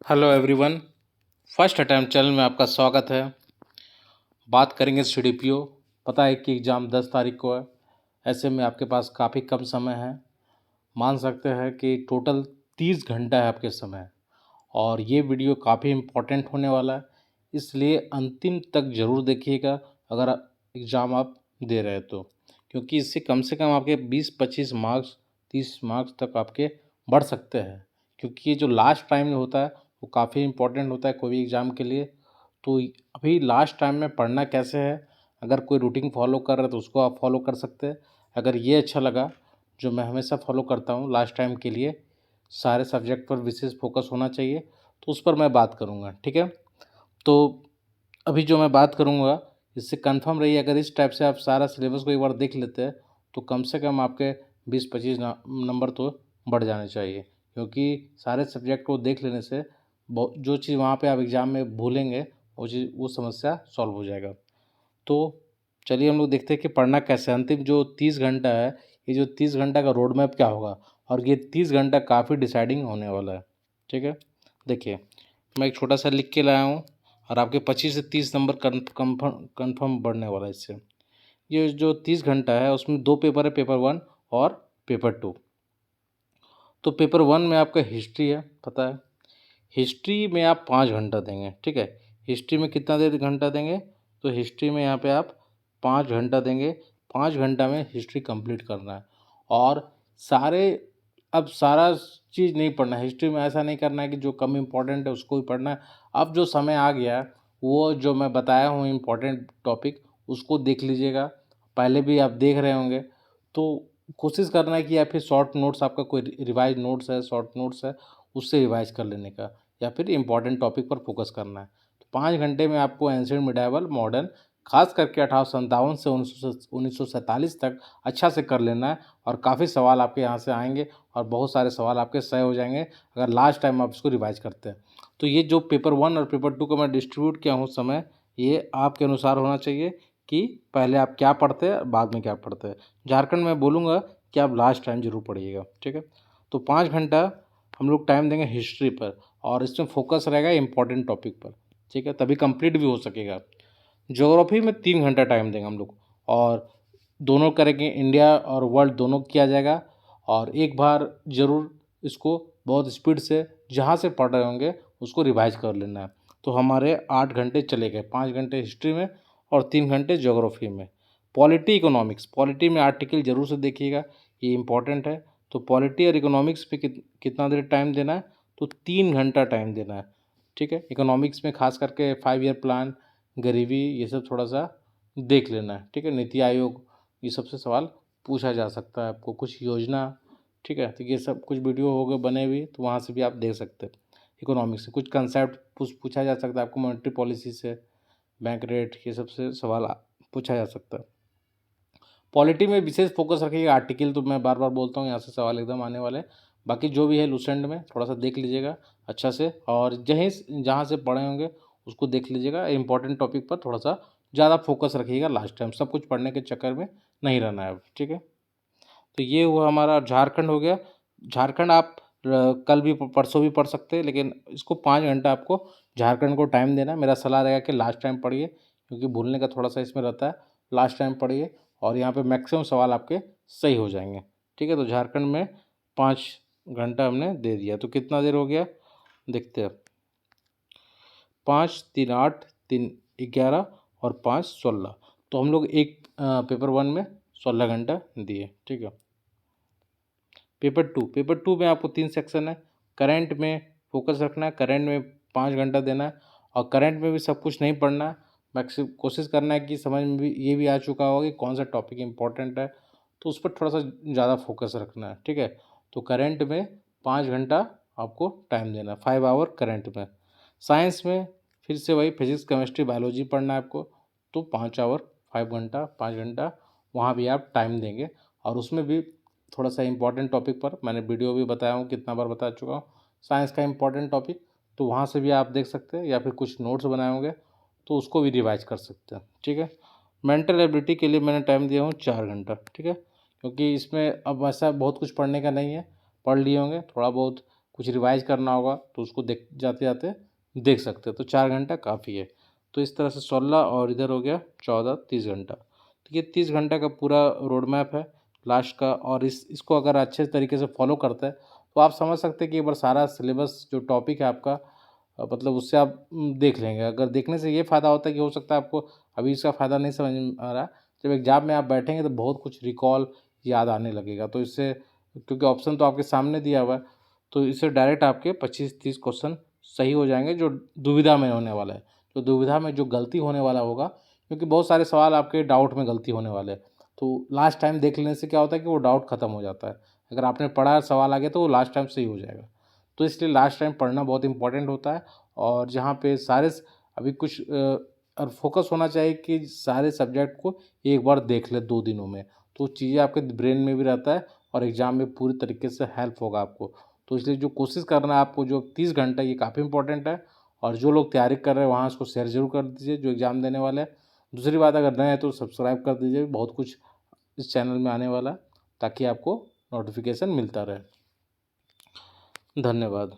Hello everyone. First attempt channel में आपका स्वागत है। बात करेंगे सीडीपीओ। पता है कि एग्ज़ाम 10 तारीख को है। ऐसे में आपके पास काफ़ी कम समय है। मान सकते हैं कि टोटल 30 घंटा है आपके समय, और ये वीडियो काफ़ी इम्पोर्टेंट होने वाला है, इसलिए अंतिम तक ज़रूर देखिएगा अगर एग्ज़ाम आप दे रहे तो, क्योंकि इससे कम से कम आपके 20-25 मार्क्स 30 मार्क्स तक आपके बढ़ सकते हैं। क्योंकि ये जो लास्ट टाइम होता है वो काफ़ी इम्पोर्टेंट होता है कोई भी एग्ज़ाम के लिए। तो अभी लास्ट टाइम में पढ़ना कैसे है, अगर कोई रूटीन फॉलो कर रहा है तो उसको आप फॉलो कर सकते हैं। अगर ये अच्छा लगा जो मैं हमेशा फॉलो करता हूँ लास्ट टाइम के लिए, सारे सब्जेक्ट पर विशेष फोकस होना चाहिए, तो उस पर मैं बात करूँगा। ठीक है, तो अभी जो मैं बात करूँगा इससे कंफर्म रहिए, अगर इस टाइप से आप सारा सिलेबस को एक बार देख लेते हैं तो कम से कम आपके 20-25 नंबर तो बढ़ जाने चाहिए। क्योंकि सारे सब्जेक्ट को देख लेने से जो चीज़ वहाँ पे आप एग्ज़ाम में भूलेंगे वो समस्या सॉल्व हो जाएगा। तो चलिए हम लोग देखते हैं कि पढ़ना कैसे है। अंतिम जो 30 घंटा है, ये जो 30 घंटा का रोड मैप क्या होगा, और ये 30 घंटा काफ़ी डिसाइडिंग होने वाला है। ठीक है, देखिए मैं एक छोटा सा लिख के लाया हूँ, और आपके 25 से 30 नंबर कन्फर्म बढ़ने वाला है इससे। ये जो 30 घंटा है उसमें 2 पेपर है, पेपर 1 और पेपर 2। तो पेपर 1 में आपका हिस्ट्री है, पता है। हिस्ट्री में आप 5 घंटा देंगे। ठीक है, हिस्ट्री में कितना देर घंटा देंगे, तो हिस्ट्री में यहाँ पे आप 5 घंटा देंगे। 5 घंटा में हिस्ट्री कंप्लीट करना है, और सारे अब सारा चीज़ नहीं पढ़ना है। हिस्ट्री में ऐसा नहीं करना है कि जो कम इम्पोर्टेंट है उसको ही पढ़ना है। अब जो समय आ गया है वो जो मैं बताया हूँ इम्पोर्टेंट टॉपिक, उसको देख लीजिएगा। पहले भी आप देख रहे होंगे, तो कोशिश करना है कि या फिर शॉर्ट नोट्स, आपका कोई रिवाइज नोट्स है, शॉर्ट नोट्स है, उससे रिवाइज कर लेने का, या फिर इम्पॉर्टेंट टॉपिक पर फोकस करना है। तो 5 घंटे में आपको एंशिएंट मिडाइवल मॉडर्न खास करके 1857 से 1947 तक अच्छा से कर लेना है, और काफ़ी सवाल आपके यहाँ से आएंगे, और बहुत सारे सवाल आपके सही हो जाएंगे अगर लास्ट टाइम आप इसको रिवाइज करते हैं। तो ये जो पेपर 1 और पेपर 2 को मैं डिस्ट्रीब्यूट किया हूँ समय, ये आपके अनुसार होना चाहिए कि पहले आप क्या पढ़ते हैं बाद में क्या पढ़ते हैं। झारखंड में बोलूँगा कि आप लास्ट टाइम जरूर पढ़िएगा। ठीक है, तो 5 घंटा हम लोग टाइम देंगे हिस्ट्री पर, और इसमें फोकस रहेगा इम्पॉर्टेंट टॉपिक पर। ठीक है, तभी कंप्लीट भी हो सकेगा। ज्योग्राफी में 3 घंटा टाइम देंगे हम लोग, और दोनों करेंगे, इंडिया और वर्ल्ड दोनों किया जाएगा। और एक बार ज़रूर इसको बहुत स्पीड से जहाँ से पढ़ रहे होंगे उसको रिवाइज कर लेना है। तो हमारे 8 घंटे चले गए, 5 घंटे हिस्ट्री में और 3 घंटे ज्योग्राफी में। पॉलिटी इकोनॉमिक्स, पॉलिटी में आर्टिकल ज़रूर से देखिएगा, ये इंपॉर्टेंट है। तो पॉलिटी और इकोनॉमिक्स पे कितना देर टाइम देना है, तो 3 घंटा टाइम देना है। ठीक है, इकोनॉमिक्स में खास करके 5 ईयर प्लान, गरीबी, ये सब थोड़ा सा देख लेना है। ठीक है, नीति आयोग, ये सबसे सवाल पूछा जा सकता है आपको, कुछ योजना। ठीक है, तो ये सब कुछ वीडियो हो गए बने हुए, तो वहाँ से भी आप देख सकते हैं। इकोनॉमिक्स से कुछ कंसेप्ट पूछा जा सकता है आपको, मॉनेटरी पॉलिसी से, बैंक रेट, ये सबसे सवाल पूछा जा सकता है। पॉलिटी में विशेष फोकस रखिएगा, आर्टिकल तो मैं बार बार बोलता हूँ, यहाँ से सवाल एकदम आने वाले हैं। बाकी जो भी है लूसेंट में थोड़ा सा देख लीजिएगा अच्छा से, और जहाँ से पढ़े होंगे उसको देख लीजिएगा। इंपॉर्टेंट टॉपिक पर थोड़ा सा ज़्यादा फोकस रखिएगा लास्ट टाइम, सब कुछ पढ़ने के चक्कर में नहीं रहना है अब। ठीक है, तो ये हुआ हमारा झारखंड हो गया। झारखंड आप कल भी परसों भी पढ़ सकते हैं, लेकिन इसको 5 घंटा आपको झारखंड को टाइम देना है। मेरा सलाह रहेगा कि लास्ट टाइम पढ़िए, क्योंकि भूलने का थोड़ा सा इसमें रहता है। लास्ट टाइम पढ़िए, और यहाँ पे मैक्सिमम सवाल आपके सही हो जाएंगे। ठीक है, तो झारखंड में 5 घंटा हमने दे दिया, तो कितना देर हो गया देखते हैं। 5 3 8 3 11 और 5 16, तो हम लोग एक पेपर 1 में 16 घंटा दिए। ठीक है, पेपर टू में आपको 3 सेक्शन है। करंट में फोकस रखना है, करंट में 5 घंटा देना है, और करंट में भी सब कुछ नहीं पढ़ना है। मैक्सिमम कोशिश करना है कि समझ में भी ये भी आ चुका होगा कि कौन सा टॉपिक इंपॉर्टेंट है, तो उस पर थोड़ा सा ज़्यादा फोकस रखना है। ठीक है, तो करंट में 5 घंटा आपको टाइम देना है, 5 आवर करंट में। साइंस में फिर से वही फिजिक्स, केमिस्ट्री, बायोलॉजी पढ़ना है आपको, तो 5 आवर, 5 घंटा वहाँ भी आप टाइम देंगे। और उसमें भी थोड़ा सा इंपॉर्टेंट टॉपिक पर मैंने वीडियो भी बताया हूँ, कितना बार बता चुका हूँ साइंस का इंपॉर्टेंट टॉपिक, तो वहाँ से भी आप देख सकते हैं, या फिर कुछ नोट्स बनाए होंगे तो उसको भी रिवाइज कर सकते हैं। ठीक है, मेंटल एबिलिटी के लिए मैंने टाइम दिया हूँ 4 घंटा। ठीक है, क्योंकि इसमें अब ऐसा बहुत कुछ पढ़ने का नहीं है, पढ़ लिए होंगे थोड़ा बहुत, कुछ रिवाइज करना होगा तो उसको देख जाते जाते देख सकते हैं। तो 4 घंटा काफ़ी है। तो इस तरह से 16 और इधर हो गया 14, 30 घंटा। तो ये 30 घंटा का पूरा रोड मैप है लास्ट का, और इसको अगर अच्छे तरीके से फॉलो करते हैं तो आप समझ सकते हैं कि एक बार सारा सिलेबस जो टॉपिक है आपका मतलब उससे आप देख लेंगे। अगर देखने से ये फ़ायदा होता है कि हो सकता है आपको अभी इसका फ़ायदा नहीं समझ में आ रहा, जब एग्ज़ाम में आप बैठेंगे तो बहुत कुछ रिकॉल याद आने लगेगा। तो इससे, क्योंकि ऑप्शन तो आपके सामने दिया हुआ है, तो इससे डायरेक्ट आपके 25-30 क्वेश्चन सही हो जाएंगे जो दुविधा में होने वाला है। तो दुविधा में जो गलती होने वाला होगा, क्योंकि बहुत सारे सवाल आपके डाउट में गलती होने वाले हैं, तो लास्ट टाइम देख लेने से क्या होता है कि वो डाउट खत्म हो जाता है। अगर आपने पढ़ा सवाल आ गया तो वो लास्ट टाइम सही हो जाएगा। तो इसलिए लास्ट टाइम पढ़ना बहुत इंपॉर्टेंट होता है। और जहाँ पे सारे अभी कुछ और फोकस होना चाहिए कि सारे सब्जेक्ट को एक बार देख ले 2 दिनों में, तो चीज़ें आपके ब्रेन में भी रहता है और एग्ज़ाम में पूरी तरीके से हेल्प होगा आपको। तो इसलिए जो कोशिश करना है आपको, जो 30 घंटा, ये काफ़ी इंपॉर्टेंट है। और जो लोग तैयारी कर रहे हैं वहाँ इसको शेयर ज़रूर कर दीजिए जो एग्ज़ाम देने वाले हैं। दूसरी बात, अगर नए हैं तो सब्सक्राइब कर दीजिए, बहुत कुछ इस चैनल में आने वाला है ताकि आपको नोटिफिकेशन मिलता रहे। धन्यवाद।